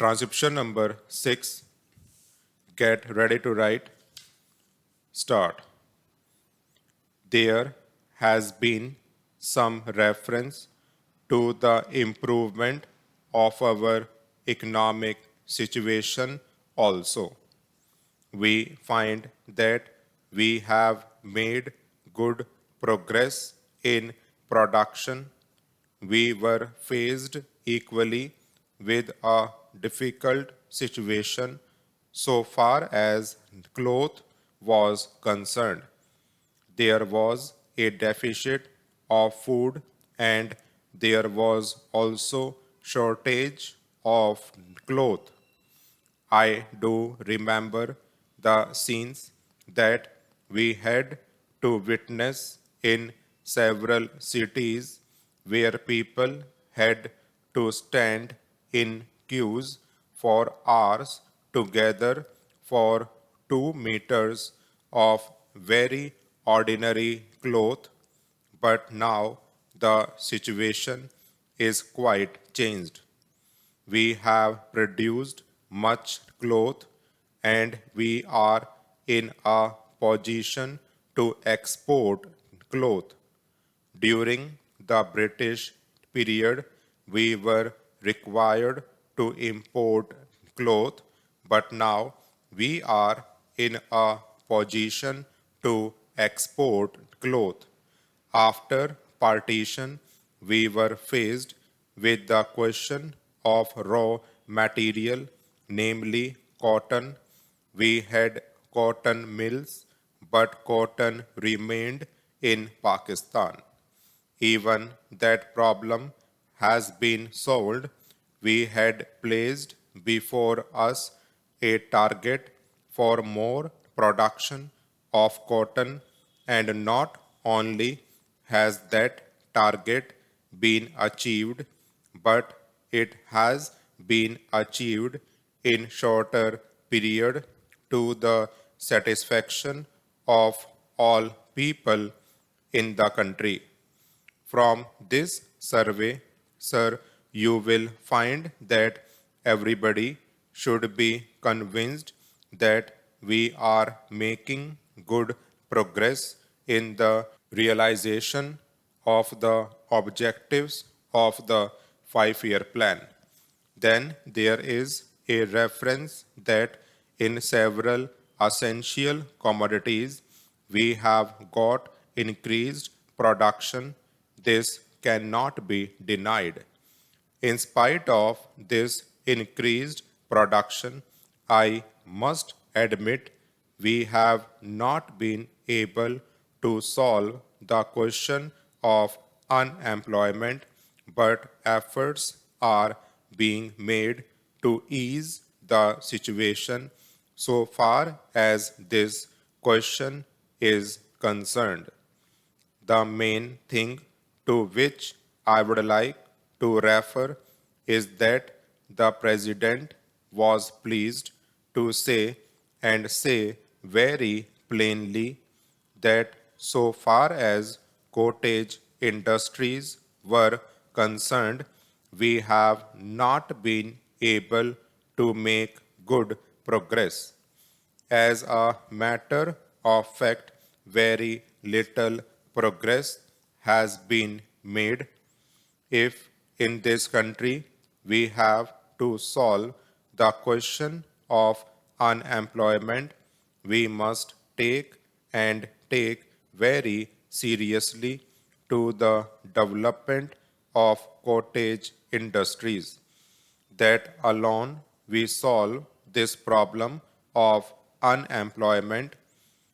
Transcription number 6. Get ready to write. Start. There has been some reference to the improvement of our economic situation also. We find that we have made good progress in production. We were faced equally with a difficult situation so far as cloth was concerned. There was a deficit of food and there was also shortage of cloth. I do remember the scenes that we had to witness in several cities where people had to stand in queues for hours together for 2 meters of very ordinary cloth, but now the situation is quite changed. We have produced much cloth and we are in a position to export cloth. During the British period, we were required to import cloth, but now we are in a position to export cloth. After partition, we were faced with the question of raw material, namely cotton. We had cotton mills, but cotton remained in Pakistan. Even that problem has been solved. We had placed before us a target for more production of cotton, and not only has that target been achieved, but it has been achieved in shorter period to the satisfaction of all people in the country. From this survey, sir, you will find that everybody should be convinced that we are making good progress in the realization of the objectives of the 5-year plan. Then there is a reference that in several essential commodities we have got increased production. This cannot be denied. In spite of this increased production, I must admit we have not been able to solve the question of unemployment, but efforts are being made to ease the situation so far as this question is concerned. The main thing to which I would like to refer is that the President was pleased to say and say very plainly that so far as cottage industries were concerned, we have not been able to make good progress. As a matter of fact, very little progress has been made. If in this country we have to solve the question of unemployment, we must take very seriously to the development of cottage industries. That alone we solve this problem of unemployment.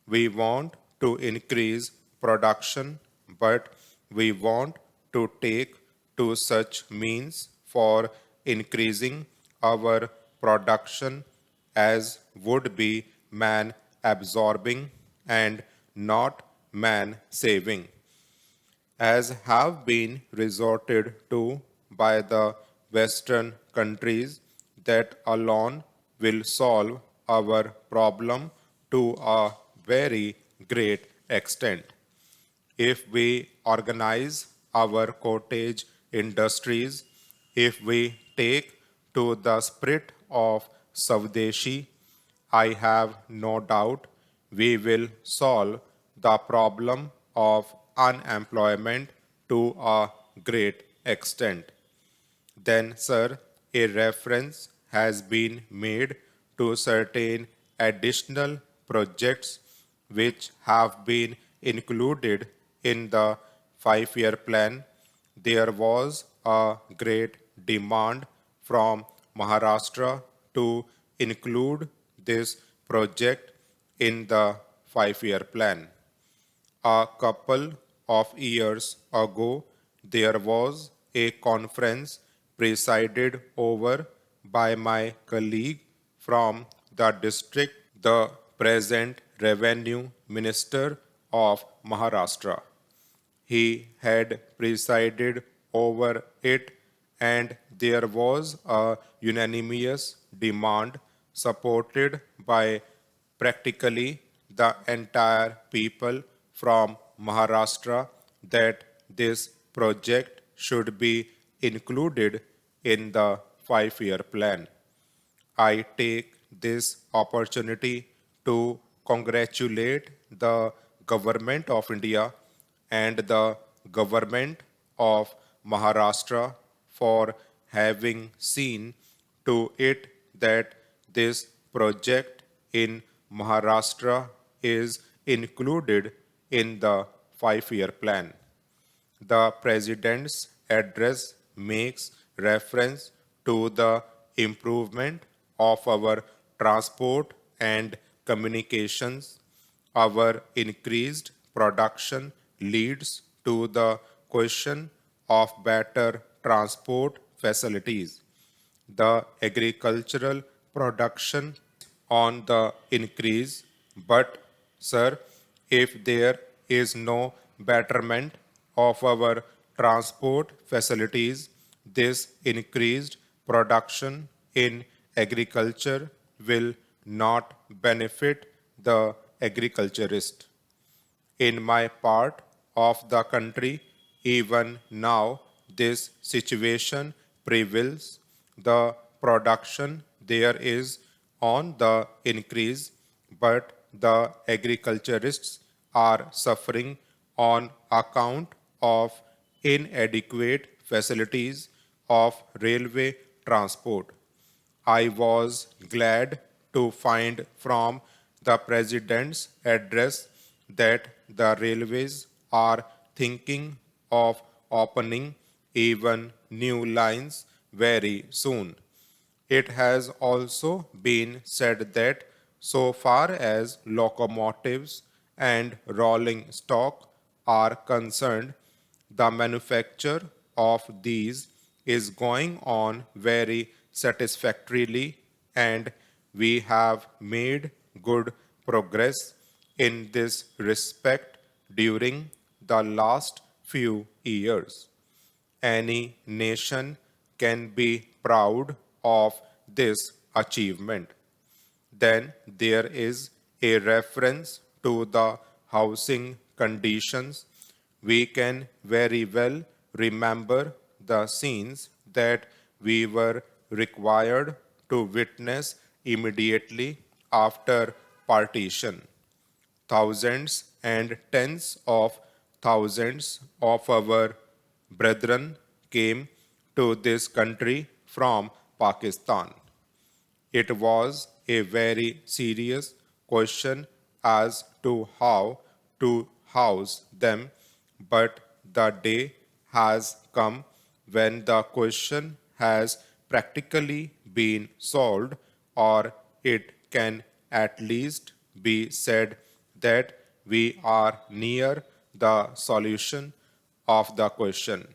We want to increase production, but we want to take to such means for increasing our production as would be man absorbing and not man saving, as have been resorted to by the Western countries. That alone will solve our problem to a very great extent. If we organize our cottage industries, if we take to the spirit of Swadeshi, I have no doubt we will solve the problem of unemployment to a great extent. Then, sir, a reference has been made to certain additional projects which have been included in the 5-year plan. There was a great demand from Maharashtra to include this project in the 5-year plan. A couple of years ago, there was a conference presided over by my colleague from the district, the present Revenue Minister of Maharashtra. He had presided over it, and there was a unanimous demand supported by practically the entire people from Maharashtra that this project should be included in the 5-year plan. I take this opportunity to congratulate the Government of India and the Government of Maharashtra for having seen to it that this project in Maharashtra is included in the 5-year plan. The President's address makes reference to the improvement of our transport and communications. Our increased production leads to the question of better transport facilities. The agricultural production on the increase, but sir, if there is no betterment of our transport facilities, this increased production in agriculture will not benefit the agriculturist. In my part of the country, even now, this situation prevails. The production there is on the increase, but the agriculturists are suffering on account of inadequate facilities of railway transport. I was glad to find from the President's address that the railways are thinking of opening even new lines very soon. It has also been said that so far as locomotives and rolling stock are concerned, the manufacture of these is going on very satisfactorily, and we have made good progress in this respect during the last few years. Any nation can be proud of this achievement. Then there is a reference to the housing conditions. We can very well remember the scenes that we were required to witness immediately after partition. Thousands and tens of thousands of our brethren came to this country from Pakistan. It was a very serious question as to how to house them, but the day has come when the question has practically been solved, or it can at least be said that we are near the solution of the question.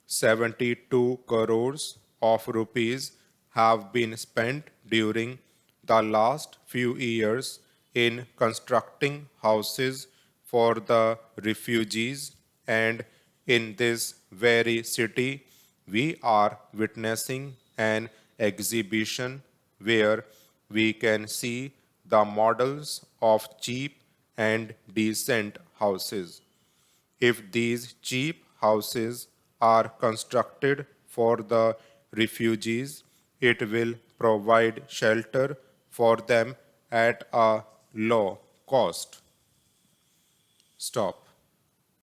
72 crores of rupees have been spent during the last few years in constructing houses for the refugees, and in this very city we are witnessing an exhibition where we can see the models of cheap and decent houses. If these cheap houses are constructed for the refugees, it will provide shelter for them at a low cost. Stop.